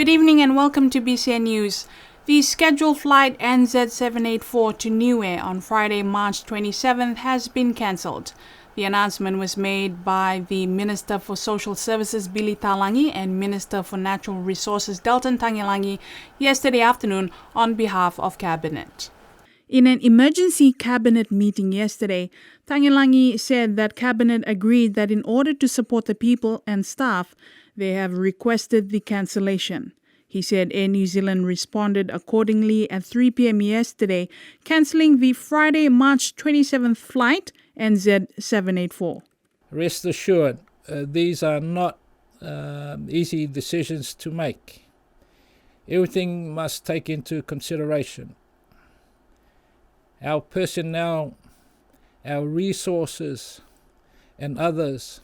Good evening and welcome to BCN News. The scheduled flight NZ784 to Niue on Friday, March 27th has been cancelled. The announcement was made by the Minister for Social Services Billy Talangi and Minister for Natural Resources Delton Tangilangi yesterday afternoon on behalf of Cabinet. In an emergency Cabinet meeting yesterday, Tangilangi said that Cabinet agreed that in order to support the people and staff, they have requested the cancellation. He said Air New Zealand responded accordingly at 3 p.m. yesterday, cancelling the Friday, March 27th flight NZ784. Rest assured, these are not easy decisions to make. Everything must take into consideration. Our personnel, our resources, and others.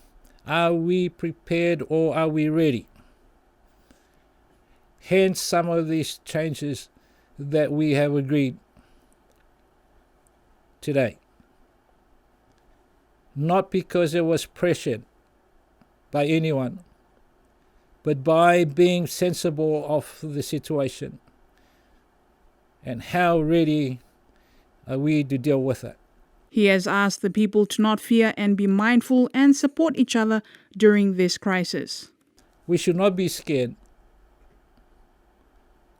Are we prepared or are we ready? Hence some of these changes that we have agreed today. Not because it was pressured by anyone, but by being sensible of the situation and how ready are we to deal with it. He has asked the people to not fear and be mindful and support each other during this crisis. We should not be scared.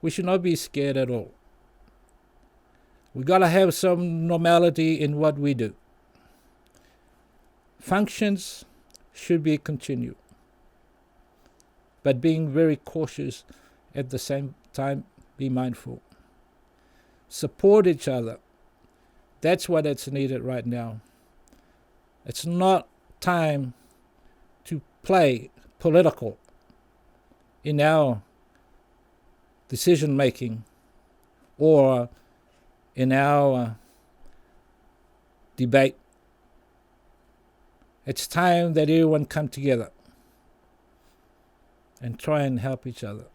We should not be scared at all. We got to have some normality in what we do. Functions should be continued, but being very cautious at the same time, be mindful. Support each other. That's what it's needed right now. It's not time to play political in our decision making or in our debate. It's time that everyone come together and try and help each other.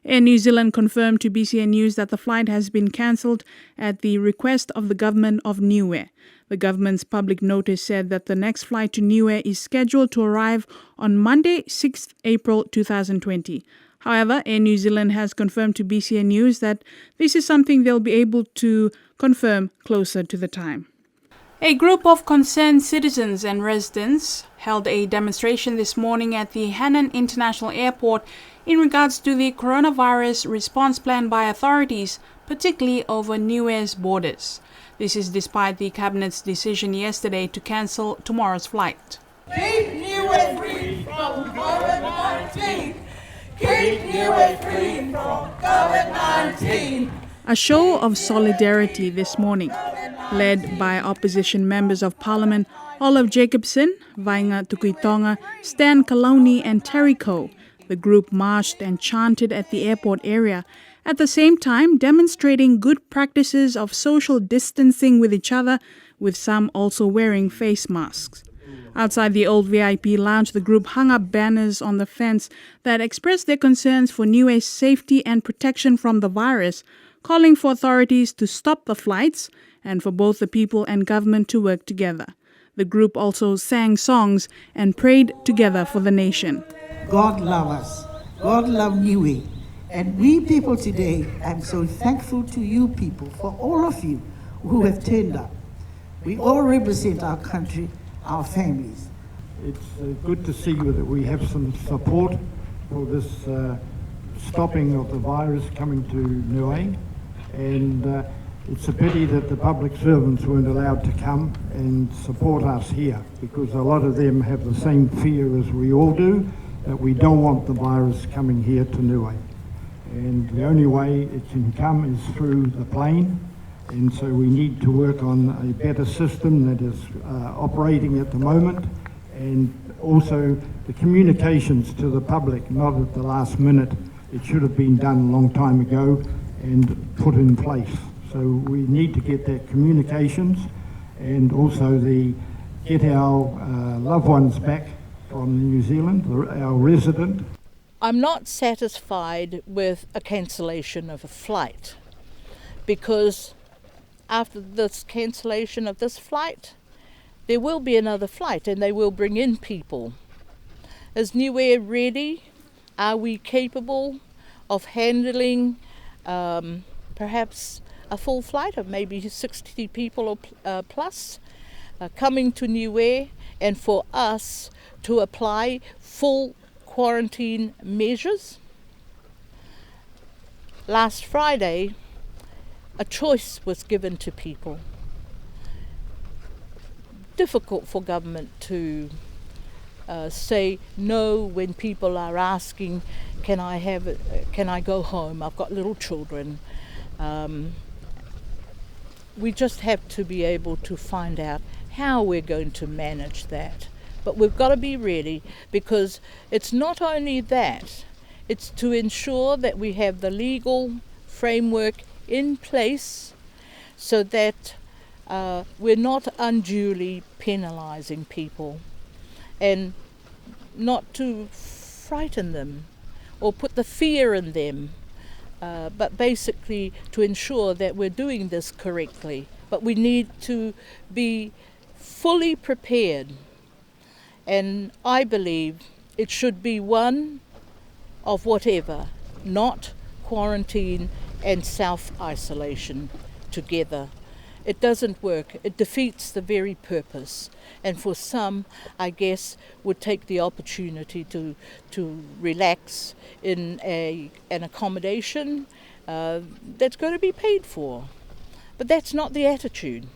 Air New Zealand confirmed to BCN News that the flight has been cancelled at the request of the government of Niue. The government's public notice said that the next flight to Niue is scheduled to arrive on Monday, 6th April 2020. However, Air New Zealand has confirmed to BCN News that this is something they'll be able to confirm closer to the time. A group of concerned citizens and residents held a demonstration this morning at the Hainan International Airport in regards to the coronavirus response plan by authorities, particularly over Niue's borders. This is despite the Cabinet's decision yesterday to cancel tomorrow's flight. Keep Niue free from COVID-19! Keep Niue free from COVID-19! A show of solidarity this morning, led by opposition members of Parliament Olive Jacobson, Vainga Tukuitonga, Stan Kaloni and Terry Koh. The group marched and chanted at the airport area, at the same time demonstrating good practices of social distancing with each other, with some also wearing face masks. Outside the old VIP lounge, the group hung up banners on the fence that expressed their concerns for Niue's safety and protection from the virus, calling for authorities to stop the flights and for both the people and government to work together. The group also sang songs and prayed together for the nation. God love us. God love Niue. And we people today, I'm so thankful to you people, for all of you who have turned up. We all represent our country, our families. It's good to see that we have some support for this stopping of the virus coming to Niue. And it's a pity that the public servants weren't allowed to come and support us here, because a lot of them have the same fear as we all do, that we don't want the virus coming here to Niue. And the only way it can come is through the plane, and so we need to work on a better system that is operating at the moment, and also the communications to the public, not at the last minute. It should have been done a long time ago and put in place. So we need to get that communications and also get our loved ones back from New Zealand, our resident. I'm not satisfied with a cancellation of a flight, because after this cancellation of this flight, there will be another flight and they will bring in people. Is Niue ready? Are we capable of handling perhaps a full flight of maybe 60 people or plus coming to Niue, and for us to apply full quarantine measures. Last Friday, a choice was given to people. Difficult for government to say no when people are asking, can I go home? I've got little children. We just have to be able to find out how we're going to manage that. But we've got to be ready, because it's not only that, it's to ensure that we have the legal framework in place so that we're not unduly penalising people, and not to frighten them or put the fear in them, but basically to ensure that we're doing this correctly. But we need to be fully prepared, and I believe it should be one of whatever, not quarantine and self-isolation together. It doesn't work. It defeats the very purpose. And for some, I guess, would take the opportunity to relax in an accommodation that's going to be paid for. But that's not the attitude.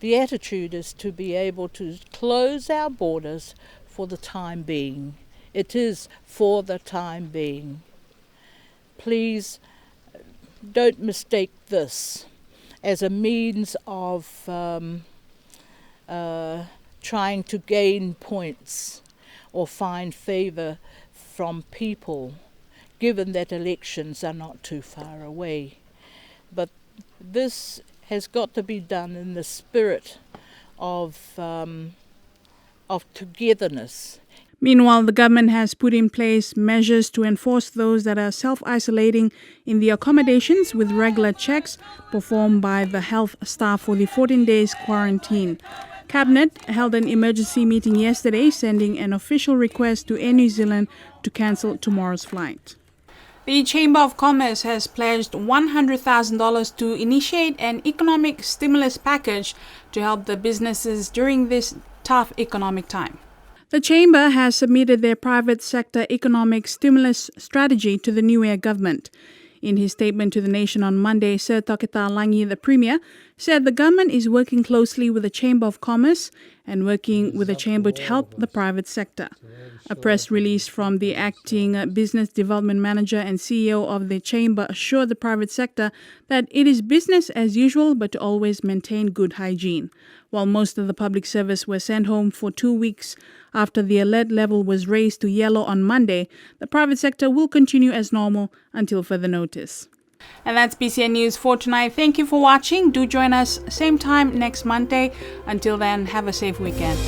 The attitude is to be able to close our borders for the time being. It is for the time being. Please don't mistake this as a means of trying to gain points or find favour from people, given that elections are not too far away. But this has got to be done in the spirit of togetherness. Meanwhile, the government has put in place measures to enforce those that are self-isolating in the accommodations, with regular checks performed by the health staff for the 14 days quarantine. Cabinet held an emergency meeting yesterday, sending an official request to Air New Zealand to cancel tomorrow's flight. The Chamber of Commerce has pledged $100,000 to initiate an economic stimulus package to help the businesses during this tough economic time. The Chamber has submitted their private sector economic stimulus strategy to the Niue government. In his statement to the nation on Monday, Sir Tokita Langi, the Premier, said the government is working closely with the Chamber of Commerce and working with the Chamber to help the private sector. A press release from the acting business development manager and CEO of the Chamber assured the private sector that it is business as usual, but to always maintain good hygiene. While most of the public service were sent home for 2 weeks after the alert level was raised to yellow on Monday, the private sector will continue as normal until further notice. And that's BCN News for tonight. Thank you for watching. Do join us same time next Monday. Until then, have a safe weekend.